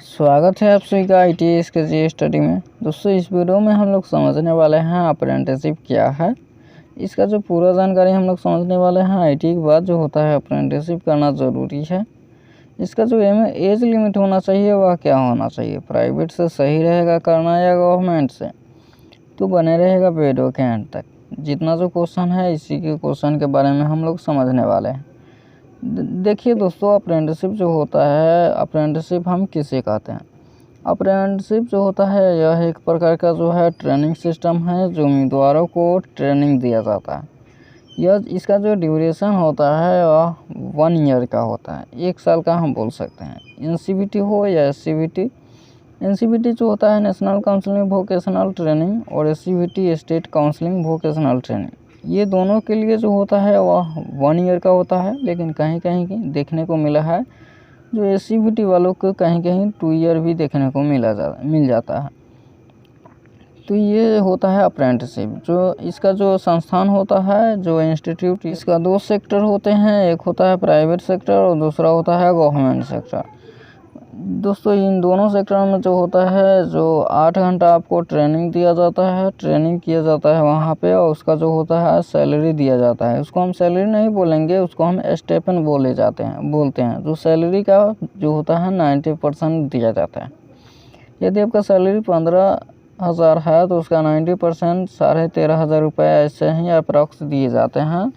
स्वागत है आप सभी का ITS के जी स्टडी में। दोस्तों इस वीडियो में हम लोग समझने वाले हैं अप्रेंटिसशिप क्या है। इसका जो पूरा जानकारी हम लोग समझने वाले हैं। ITI के बाद जो होता है अप्रेंटिसशिप करना ज़रूरी है। इसका जो एज लिमिट होना चाहिए वह क्या होना चाहिए, प्राइवेट से सही रहेगा करना या गवर्नमेंट से, तो बने रहेगा वीडियो के एंड तक। जितना जो क्वेश्चन है इसी के क्वेश्चन के बारे में हम लोग समझने वाले हैं। देखिए दोस्तों, अप्रेंटिसशिप जो होता है, अप्रेंटिसशिप हम किसे कहते हैं। अप्रेंटिसशिप जो होता है यह एक प्रकार का जो है ट्रेनिंग सिस्टम है जो उम्मीदवारों को ट्रेनिंग दिया जाता है। यह इसका जो ड्यूरेशन होता है वह 1 ईयर का होता है, 1 साल का हम बोल सकते हैं। NCVT हो या SCVT। NCVT जो होता है नेशनल काउंसलिंग वोकेशनल ट्रेनिंग, और SCVT state counselling vocational training. ये दोनों के लिए जो होता है वह 1 ईयर का होता है, लेकिन कहीं कहीं देखने को मिला है जो SCVT वालों को कहीं कहीं 2 ईयर भी देखने को मिल जाता है। तो ये होता है अप्रेंटिसशिप। जो इसका जो संस्थान होता है, जो इंस्टीट्यूट, इसका 2 सेक्टर होते हैं। एक होता है प्राइवेट सेक्टर और दूसरा होता है गवर्नमेंट सेक्टर। दोस्तों इन दोनों सेक्टर में जो होता है, जो 8 घंटा आपको ट्रेनिंग दिया जाता है, ट्रेनिंग किया जाता है वहाँ पे, और उसका जो होता है सैलरी दिया जाता है। उसको हम सैलरी नहीं बोलेंगे, उसको हम स्टेपन बोलते हैं। जो सैलरी का जो होता है 90% दिया जाता है। यदि आपका सैलरी 15,000 है तो उसका 90% 13,500 रुपये ऐसे ही अप्रॉक्स दिए जाते हैं।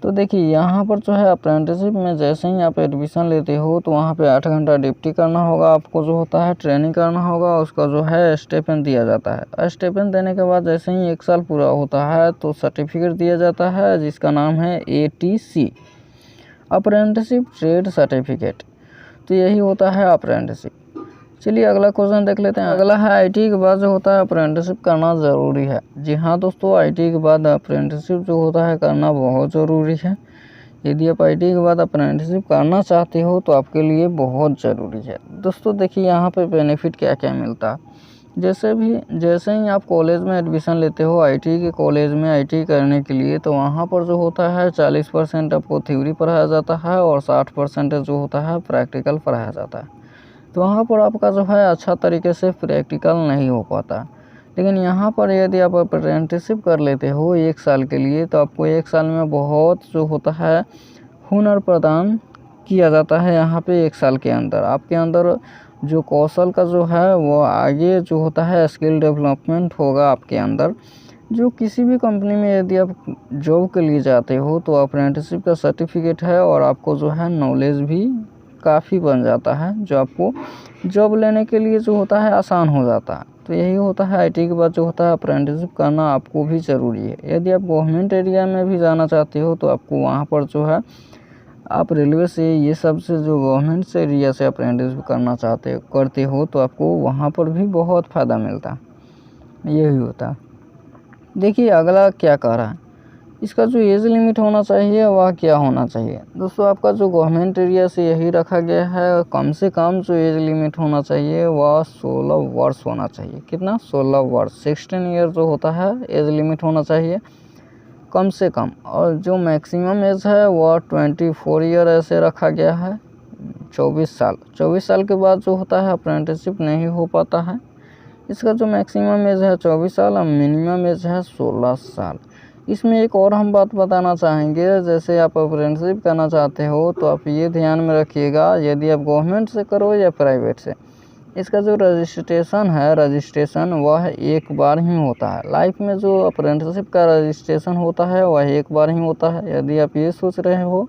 तो देखिए यहाँ पर जो है अप्रेंटिसशिप में जैसे ही आप एडमिशन लेते हो तो वहाँ पे 8 घंटा ड्यूटी करना होगा, आपको जो होता है ट्रेनिंग करना होगा, उसका जो है स्टेपन दिया जाता है। स्टेपन देने के बाद जैसे ही 1 साल पूरा होता है तो सर्टिफिकेट दिया जाता है जिसका नाम है ATC, अप्रेंटिसशिप ट्रेड सर्टिफिकेट। तो यही होता है अप्रेंटिसशिप। चलिए अगला क्वेश्चन देख लेते हैं। अगला है ITI के बाद जो होता है अप्रेंटिसशिप करना ज़रूरी है। जी हाँ दोस्तों, ITI के बाद अप्रेंटिसशिप जो होता है करना बहुत ज़रूरी है। यदि आप ITI के बाद अप्रेंटिसशिप करना चाहते हो तो आपके लिए बहुत ज़रूरी है। दोस्तों देखिए यहाँ पे बेनिफिट क्या क्या मिलता है। जैसे ही आप कॉलेज में एडमिशन लेते हो, ITI के कॉलेज में ITI करने के लिए, तो वहाँ पर जो होता है 40% आपको थ्योरी पढ़ाया जाता है और 60% जो होता है प्रैक्टिकल पढ़ाया जाता है। तो वहाँ पर आपका जो है अच्छा तरीके से प्रैक्टिकल नहीं हो पाता। लेकिन यहाँ पर यदि आप अप्रेंटिसशिप कर लेते हो 1 साल के लिए, तो आपको 1 साल में बहुत जो होता है हुनर प्रदान किया जाता है। यहाँ पे 1 साल के अंदर आपके अंदर जो कौशल का जो है वो आगे जो होता है स्किल डेवलपमेंट होगा आपके अंदर। जो किसी भी कंपनी में यदि आप जॉब के लिए जाते हो तो अप्रेंटिसशिप का सर्टिफिकेट है और आपको जो है नॉलेज भी काफ़ी बन जाता है, जो आपको जॉब लेने के लिए जो होता है आसान हो जाता है। तो यही होता है ITI के बाद जो होता है अप्रेंटिसशिप करना आपको भी ज़रूरी है। यदि आप गवर्नमेंट एरिया में भी जाना चाहते हो तो आपको वहाँ पर जो है आप रेलवे से ये सब से जो गवर्नमेंट से एरिया से अप्रेंटिसशिप करना करते हो तो आपको वहाँ पर भी बहुत फ़ायदा मिलता है। यही होता है। देखिए अगला क्या कह रहा है, इसका जो एज लिमिट होना चाहिए वह क्या होना चाहिए। दोस्तों आपका जो गवर्नमेंट एरिया से यही रखा गया है, कम से कम जो एज लिमिट होना चाहिए वह 16 वर्ष होना चाहिए। कितना? 16 वर्ष, 16 ईयर जो होता है एज लिमिट होना चाहिए कम से कम। और जो मैक्सिमम एज है वह 24 ईयर ऐसे रखा गया है, 24 साल। 24 साल के बाद जो होता है अप्रेंटिसशिप नहीं हो पाता है। इसका जो मैक्सिमम एज है 24 साल और मिनिमम एज है 16 साल। इसमें एक और हम बात बताना चाहेंगे, जैसे आप अप्रेंटिसशिप करना चाहते हो तो आप ये ध्यान में रखिएगा, यदि आप गवर्नमेंट से करो या प्राइवेट से, इसका जो रजिस्ट्रेशन वह एक बार ही होता है। लाइफ में जो अप्रेंटिसशिप का रजिस्ट्रेशन होता है वह एक बार ही होता है। यदि आप ये सोच रहे हो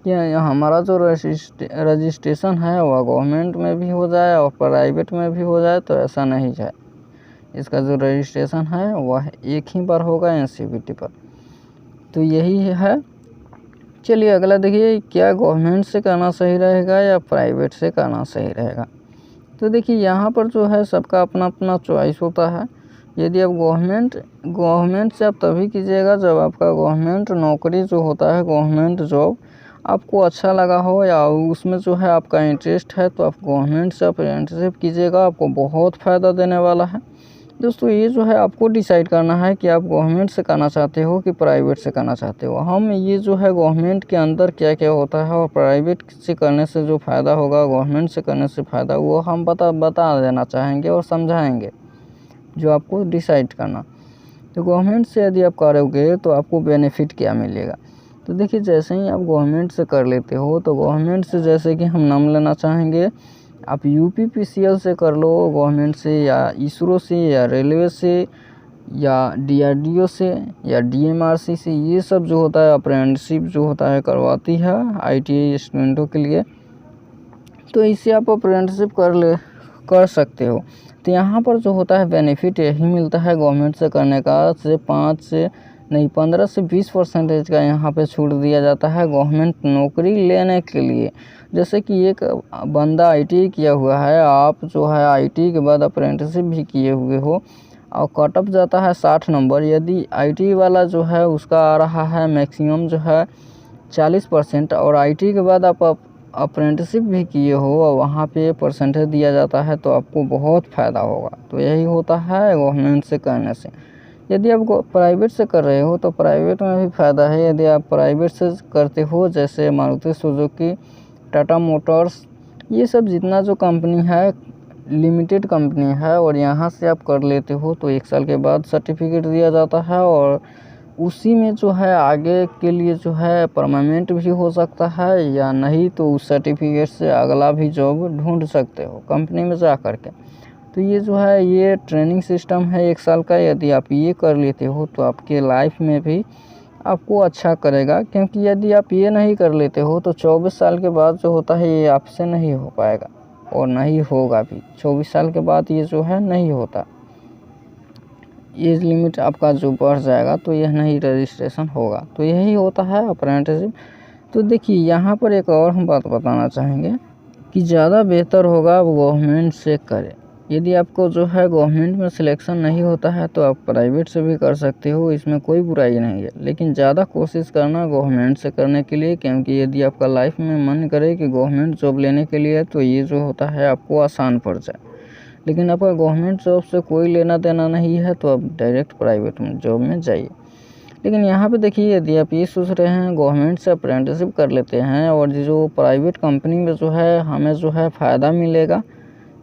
कि हमारा जो रजिस्ट्रेशन है वह गवर्नमेंट में भी हो जाए और प्राइवेट में भी हो जाए, तो ऐसा नहीं है। इसका जो रजिस्ट्रेशन है वह एक ही बार होगा NCVT पर। तो यही है। चलिए अगला देखिए, क्या गवर्नमेंट से करना सही रहेगा या प्राइवेट से करना सही रहेगा। तो देखिए यहाँ पर जो है सबका अपना अपना चॉइस होता है। यदि आप गवर्नमेंट से आप तभी कीजिएगा जब आपका गवर्नमेंट नौकरी जो होता है, गवर्नमेंट जॉब आपको अच्छा लगा हो या उसमें जो है आपका इंटरेस्ट है, तो आप गवर्नमेंट से अप्रेंटिसशिप कीजिएगा, आपको बहुत फ़ायदा देने वाला है। दोस्तों ये जो है आपको डिसाइड करना है कि आप गवर्नमेंट से करना चाहते हो कि प्राइवेट से करना चाहते हो। हम ये जो है गवर्नमेंट के अंदर क्या क्या होता है और प्राइवेट से करने से जो फ़ायदा होगा, गवर्नमेंट से करने से फ़ायदा, वो हम बता देना चाहेंगे और समझाएंगे, जो आपको डिसाइड करना। तो गवर्नमेंट से यदि आप करोगे तो आपको बेनिफिट क्या मिलेगा। तो देखिए, जैसे ही आप गवर्नमेंट से कर लेते हो तो गवर्नमेंट से जैसे कि हम नाम लेना चाहेंगे, आप यूपीपीसीएल से कर लो गवर्नमेंट से, या इसरो से, या रेलवे से, या डीआरडीओ से, या डीएमआरसी से। ये सब जो होता है अप्रेंटिसशिप जो होता है करवाती है आईटीआई स्टूडेंटों के लिए। तो इससे आप अप्रेंटिसशिप कर सकते हो। तो यहाँ पर जो होता है बेनिफिट यही मिलता है गवर्नमेंट से करने का, से 15 से 20% का यहाँ पे छूट दिया जाता है गवर्नमेंट नौकरी लेने के लिए। जैसे कि एक बंदा आईटीआई किया हुआ है, आप जो है आईटीआई के बाद अप्रेंटिसशिप भी किए हुए हो और कट ऑफ जाता है 60 नंबर। यदि आईटीआई वाला जो है उसका आ रहा है मैक्सिमम जो है 40%, और आईटीआई के बाद आप अप्रेंटिसशिप भी किए हो और वहाँ पे परसेंटेज दिया जाता है, तो आपको बहुत फ़ायदा होगा। तो यही होता है गवर्नमेंट से करने से। यदि आप प्राइवेट से कर रहे हो तो प्राइवेट में भी फ़ायदा है। यदि आप प्राइवेट से करते हो, जैसे मारुति सुजुकी, टाटा मोटर्स, ये सब जितना जो कंपनी है लिमिटेड कंपनी है, और यहाँ से आप कर लेते हो तो 1 साल के बाद सर्टिफिकेट दिया जाता है, और उसी में जो है आगे के लिए जो है परमानेंट भी हो सकता है, या नहीं तो उस सर्टिफिकेट से अगला भी जॉब ढूंढ सकते हो कंपनी में जा कर के। तो ये जो है ये ट्रेनिंग सिस्टम है 1 साल का। यदि आप ये कर लेते हो तो आपके लाइफ में भी आपको अच्छा करेगा, क्योंकि यदि आप ये नहीं कर लेते हो तो 24 साल के बाद जो होता है ये आपसे नहीं हो पाएगा, और नहीं होगा भी। 24 साल के बाद ये जो है नहीं होता, एज लिमिट आपका जो बढ़ जाएगा तो यह नहीं रजिस्ट्रेशन होगा। तो यही होता है अप्रेंटिसशिप। तो देखिए, यहाँ पर एक और हम बात बताना चाहेंगे कि ज़्यादा बेहतर होगा आप गवर्नमेंट से करें। यदि आपको जो है गवर्नमेंट में सिलेक्शन नहीं होता है तो आप प्राइवेट से भी कर सकते हो, इसमें कोई बुराई नहीं है। लेकिन ज़्यादा कोशिश करना गवर्नमेंट से करने के लिए, क्योंकि यदि आपका लाइफ में मन करे कि गवर्नमेंट जॉब लेने के लिए, तो ये जो होता है आपको आसान पड़ जाए। लेकिन आपका गवर्नमेंट जॉब से कोई लेना देना नहीं है तो आप डायरेक्ट प्राइवेट में जॉब में जाइए। लेकिन यहाँ पे देखिए, यदि आप ये सोच रहे हैं गवर्नमेंट से अप्रेंटिसशिप कर लेते हैं और जो प्राइवेट कंपनी में जो है हमें जो है फ़ायदा मिलेगा,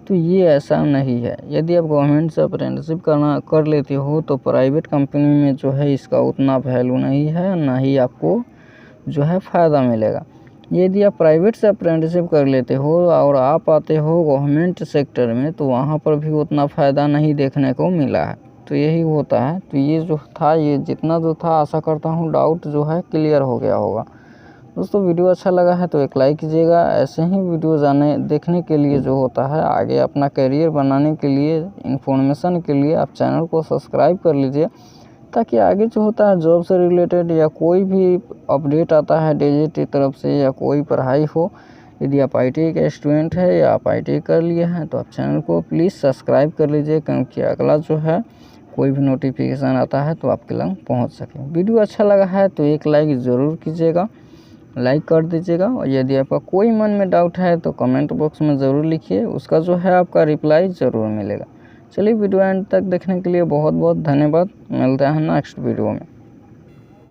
तो ये ऐसा नहीं है। यदि आप गवर्नमेंट से अप्रेंटिसशिप कर लेते हो तो प्राइवेट कंपनी में जो है इसका उतना वैल्यू नहीं है, ना ही आपको जो है फ़ायदा मिलेगा। यदि आप प्राइवेट से अप्रेंटिसशिप कर लेते हो और आप आते हो गवर्नमेंट सेक्टर में, तो वहाँ पर भी उतना फ़ायदा नहीं देखने को मिला है। तो यही होता है। तो ये जो था, ये जितना जो था, आशा करता हूँ डाउट जो है क्लियर हो गया होगा। दोस्तों, वीडियो अच्छा लगा है तो एक लाइक कीजिएगा। ऐसे ही वीडियो देखने के लिए जो होता है, आगे अपना करियर बनाने के लिए, इन्फॉर्मेशन के लिए आप चैनल को सब्सक्राइब कर लीजिए, ताकि आगे जो होता है जॉब से रिलेटेड या कोई भी अपडेट आता है DGT की तरफ से, या कोई पढ़ाई हो, यदि आप ITI के स्टूडेंट है या आप ITI कर लिए हैं तो आप चैनल को प्लीज़ सब्सक्राइब कर लीजिए, क्योंकि अगला जो है कोई भी नोटिफिकेशन आता है तो आपके लग पहुंच सके। वीडियो अच्छा लगा है तो एक लाइक ज़रूर कीजिएगा, लाइक कर दीजिएगा। और यदि आपका कोई मन में डाउट है तो कमेंट बॉक्स में ज़रूर लिखिए, उसका जो है आपका रिप्लाई ज़रूर मिलेगा। चलिए, वीडियो एंड तक देखने के लिए बहुत बहुत धन्यवाद। मिलते हैं नेक्स्ट वीडियो में।